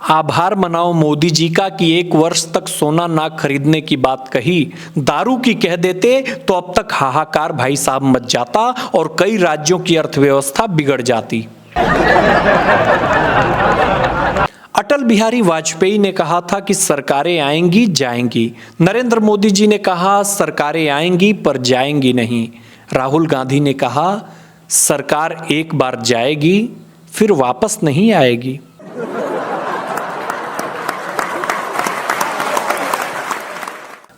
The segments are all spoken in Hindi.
आभार मनाओ मोदी जी का कि 1 वर्ष तक सोना ना खरीदने की बात कही। दारू की कह देते तो अब तक हाहाकार भाई साहब मच जाता और कई राज्यों की अर्थव्यवस्था बिगड़ जाती। अटल बिहारी वाजपेयी ने कहा था कि सरकारें आएंगी जाएंगी। नरेंद्र मोदी जी ने कहा सरकारें आएंगी पर जाएंगी नहीं। राहुल गांधी ने कहा सरकार एक बार जाएगी फिर वापस नहीं आएगी।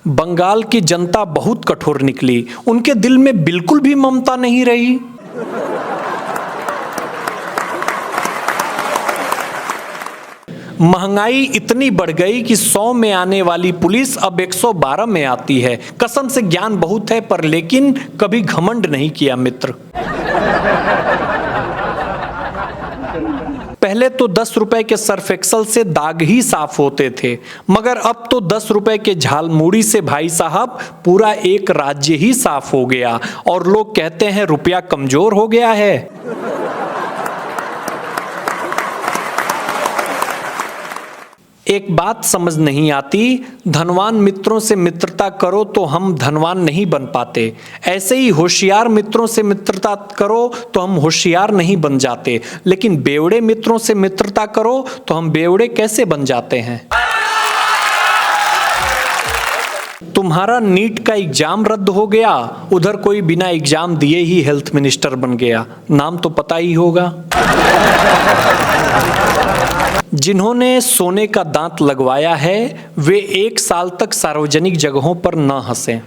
बंगाल की जनता बहुत कठोर निकली, उनके दिल में बिल्कुल भी ममता नहीं रही। महंगाई इतनी बढ़ गई कि 100 में आने वाली पुलिस अब 112 में आती है। कसम से ज्ञान बहुत है पर लेकिन कभी घमंड नहीं किया मित्र। पहले तो 10 रुपए के सर्फ एक्सल से दाग ही साफ होते थे, मगर अब तो 10 रुपए के झालमुड़ी से भाई साहब पूरा एक राज्य ही साफ हो गया और लोग कहते हैं रुपया कमजोर हो गया है। एक बात समझ नहीं आती, धनवान मित्रों से मित्रता करो तो हम धनवान नहीं बन पाते, ऐसे ही होशियार मित्रों से मित्रता करो तो हम होशियार नहीं बन जाते, लेकिन बेवड़े मित्रों से मित्रता करो तो हम बेवड़े कैसे बन जाते हैं। तुम्हारा नीट का एग्जाम रद्द हो गया, उधर कोई बिना एग्जाम दिए ही हेल्थ मिनिस्टर बन गया, नाम तो पता ही होगा। जिन्होंने सोने का दांत लगवाया है वे 1 साल तक सार्वजनिक जगहों पर न हंसें।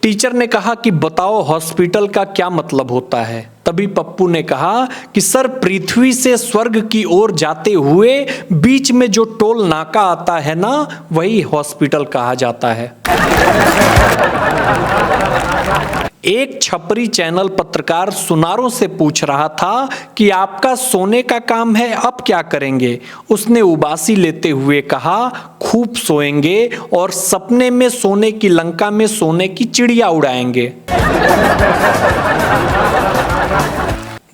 टीचर ने कहा कि बताओ हॉस्पिटल का क्या मतलब होता है। तभी पप्पू ने कहा कि सर पृथ्वी से स्वर्ग की ओर जाते हुए बीच में जो टोल नाका आता है ना, वही हॉस्पिटल कहा जाता है। एक छपरी चैनल पत्रकार सुनारों से पूछ रहा था कि आपका सोने का काम है, अब क्या करेंगे। उसने उबासी लेते हुए कहा खूब सोएंगे और सपने में सोने की लंका में सोने की चिड़िया उड़ाएंगे।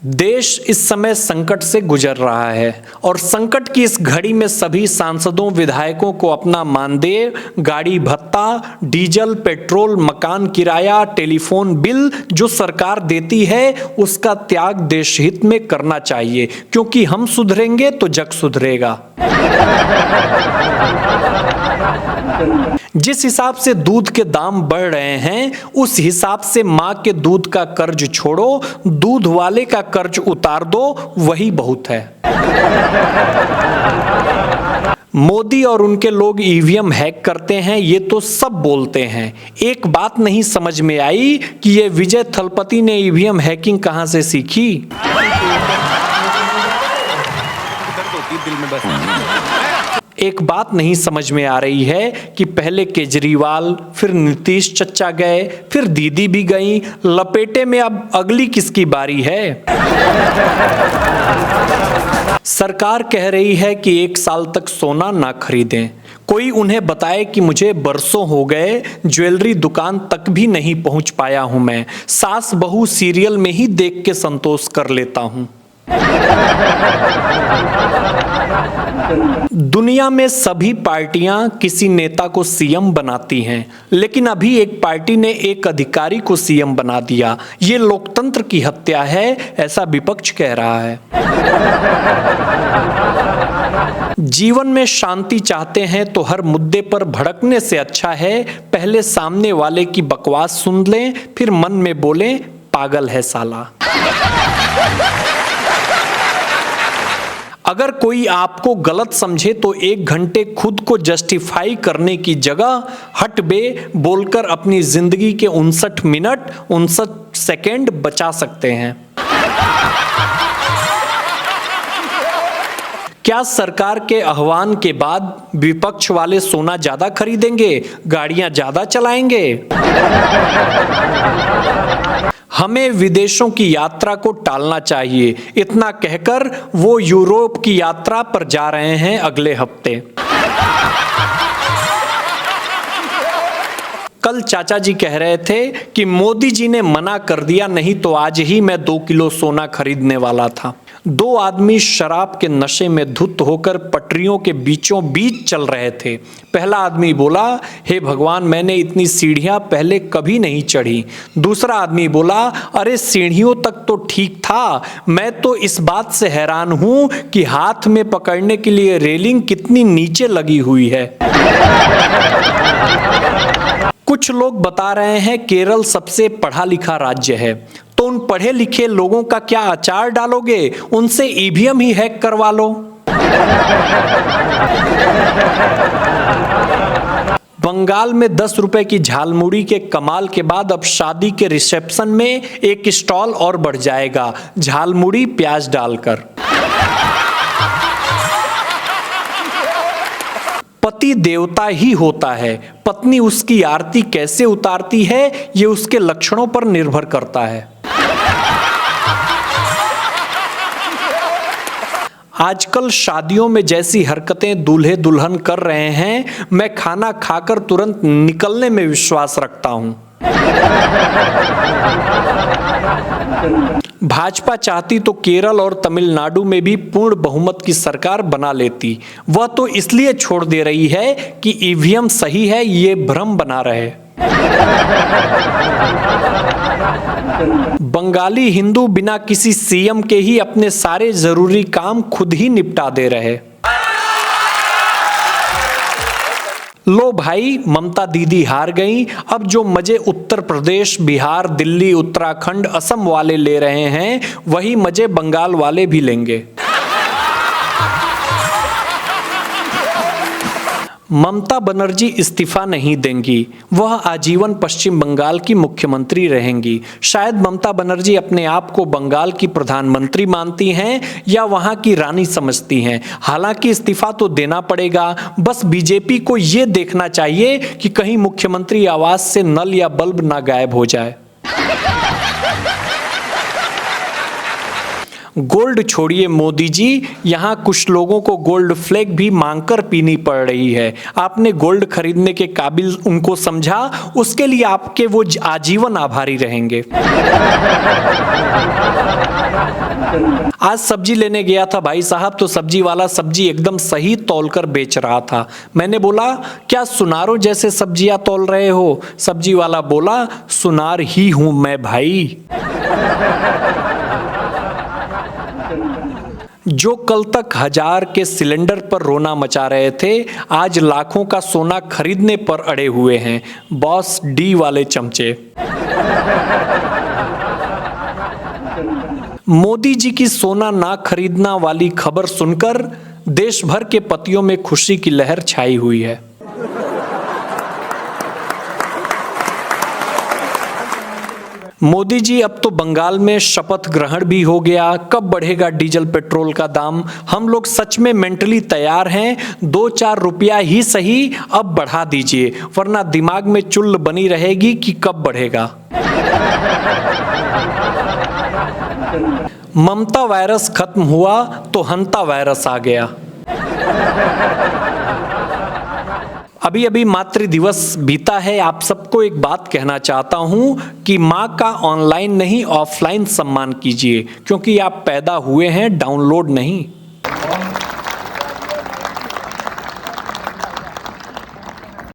देश इस समय संकट से गुजर रहा है और संकट की इस घड़ी में सभी सांसदों विधायकों को अपना मानदेय, गाड़ी भत्ता, डीजल, पेट्रोल, मकान किराया, टेलीफोन बिल जो सरकार देती है उसका त्याग देश हित में करना चाहिए, क्योंकि हम सुधरेंगे तो जग सुधरेगा। जिस हिसाब से दूध के दाम बढ़ रहे हैं उस हिसाब से मां के दूध का कर्ज छोड़ो, दूध वाले का कर्ज उतार दो, वही बहुत है। मोदी और उनके लोग ईवीएम हैक करते हैं ये तो सब बोलते हैं, एक बात नहीं समझ में आई कि ये विजय थलपति ने ईवीएम हैकिंग कहां से सीखी। एक बात नहीं समझ में आ रही है कि पहले केजरीवाल, फिर नीतीश चच्चा गए, फिर दीदी भी गई, लपेटे में अब अगली किसकी बारी है। सरकार कह रही है कि 1 साल तक सोना ना खरीदें। कोई उन्हें बताए कि मुझे बरसों हो गए ज्वेलरी दुकान तक भी नहीं पहुंच पाया हूं, मैं सास बहू सीरियल में ही देख के संतोष कर लेता हूं। दुनिया में सभी पार्टियां किसी नेता को सीएम बनाती हैं, लेकिन अभी एक पार्टी ने एक अधिकारी को सीएम बना दिया। ये लोकतंत्र की हत्या है, ऐसा विपक्ष कह रहा है। जीवन में शांति चाहते हैं तो हर मुद्दे पर भड़कने से अच्छा है पहले सामने वाले की बकवास सुन लें, फिर मन में बोलें पागल है साला। अगर कोई आपको गलत समझे तो 1 घंटे खुद को जस्टिफाई करने की जगह हट बे बोलकर अपनी जिंदगी के 59 मिनट 59 सेकेंड बचा सकते हैं। क्या सरकार के आह्वान के बाद विपक्ष वाले सोना ज्यादा खरीदेंगे, गाड़ियां ज्यादा चलाएंगे? हमें विदेशों की यात्रा को टालना चाहिए, इतना कहकर वो यूरोप की यात्रा पर जा रहे हैं अगले हफ्ते। कल चाचा जी कह रहे थे कि मोदी जी ने मना कर दिया, नहीं तो आज ही मैं 2 किलो सोना खरीदने वाला था। दो आदमी शराब के नशे में धुत होकर पटरियों के बीचों बीच चल रहे थे। पहला आदमी बोला, हे भगवान, मैंने इतनी सीढ़ियां पहले कभी नहीं चढ़ी। दूसरा आदमी बोला, अरे सीढ़ियों तक तो ठीक था, मैं तो इस बात से हैरान हूं कि हाथ में पकड़ने के लिए रेलिंग कितनी नीचे लगी हुई है। कुछ लोग बता रहे हैं केरल सबसे पढ़ा लिखा राज्य है, तो उन पढ़े लिखे लोगों का क्या अचार डालोगे? उनसे ईवीएम ही हैक करवा लो। बंगाल में 10 रुपए की झालमुड़ी के कमाल के बाद अब शादी के रिसेप्शन में एक स्टॉल और बढ़ जाएगा, झालमुड़ी प्याज डालकर। पति देवता ही होता है, पत्नी उसकी आरती कैसे उतारती है ये उसके लक्षणों पर निर्भर करता है। आजकल शादियों में जैसी हरकतें दूल्हे दुल्हन कर रहे हैं, मैं खाना खाकर तुरंत निकलने में विश्वास रखता हूं। भाजपा चाहती तो केरल और तमिलनाडु में भी पूर्ण बहुमत की सरकार बना लेती। वह तो इसलिए छोड़ दे रही है कि ईवीएम सही है, ये भ्रम बना रहे। बंगाली हिंदू बिना किसी सीएम के ही अपने सारे जरूरी काम खुद ही निपटा दे रहे। लो भाई, ममता दीदी हार गई। अब जो मजे उत्तर प्रदेश, बिहार, दिल्ली, उत्तराखंड, असम वाले ले रहे हैं, वही मजे बंगाल वाले भी लेंगे। ममता बनर्जी इस्तीफा नहीं देंगी, वह आजीवन पश्चिम बंगाल की मुख्यमंत्री रहेंगी। शायद ममता बनर्जी अपने आप को बंगाल की प्रधानमंत्री मानती हैं या वहां की रानी समझती हैं। हालांकि इस्तीफा तो देना पड़ेगा, बस बीजेपी को यह देखना चाहिए कि कहीं मुख्यमंत्री आवास से नल या बल्ब ना गायब हो जाए। गोल्ड छोड़िए मोदी जी, यहाँ कुछ लोगों को गोल्ड फ्लैग भी मांगकर पीनी पड़ रही है। आपने गोल्ड खरीदने के काबिल उनको समझा, उसके लिए आपके वो आजीवन आभारी रहेंगे। आज सब्जी लेने गया था भाई साहब, तो सब्जी वाला सब्जी एकदम सही तौलकर बेच रहा था। मैंने बोला, क्या सुनारों जैसे सब्जियां तौल रहे हो? सब्जी वाला बोला, सुनार ही हूं मैं भाई। जो कल तक 1000 के सिलेंडर पर रोना मचा रहे थे, आज लाखों का सोना खरीदने पर अड़े हुए हैं। बॉस डी वाले चमचे। मोदी जी की सोना ना खरीदना वाली खबर सुनकर देश भर के पतियों में खुशी की लहर छाई हुई है। मोदी जी, अब तो बंगाल में शपथ ग्रहण भी हो गया। कब बढ़ेगा डीजल पेट्रोल का दाम? हम लोग सच में मेंटली तैयार हैं। 2-4 रुपया ही सही, अब बढ़ा दीजिए, वरना दिमाग में चुल्ल बनी रहेगी कि कब बढ़ेगा। ममता वायरस खत्म हुआ तो हंता वायरस आ गया। अभी अभी मातृ दिवस बीता है। आप सबको एक बात कहना चाहता हूं कि मां का ऑनलाइन नहीं ऑफलाइन सम्मान कीजिए, क्योंकि आप पैदा हुए हैं, डाउनलोड नहीं।